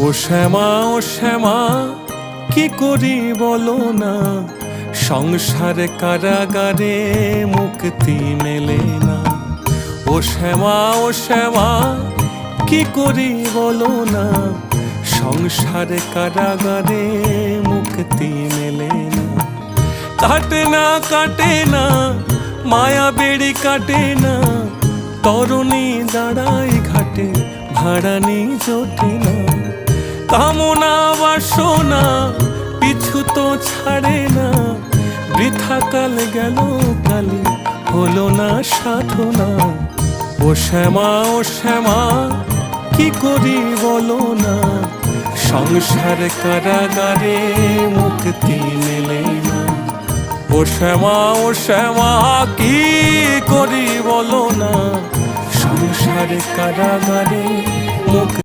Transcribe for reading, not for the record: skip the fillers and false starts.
ও শ্যামা কি করি বলো না, সংসার কারাগারে মুক্তি মেলে না। ও শ্যামা কি করি বলো না, সংসার কারাগারে মুক্তি মেলে না। কাটে না মায়া বেড়ি কাটে না, তরুণী দাঁড়াই ঘাটে ভাড়ানি জোটে না। কামনা বাসনা পিছু তো ছাড়ে না, বৃথা কাল গেল কালে হলো না সাধনা। ও শ্যামা কি করি বলো না, সংসার কারাগারে মুক্তি মেলে না। ও শ্যামা কি করি বলো না, সংসার কারাগারে মুক্তি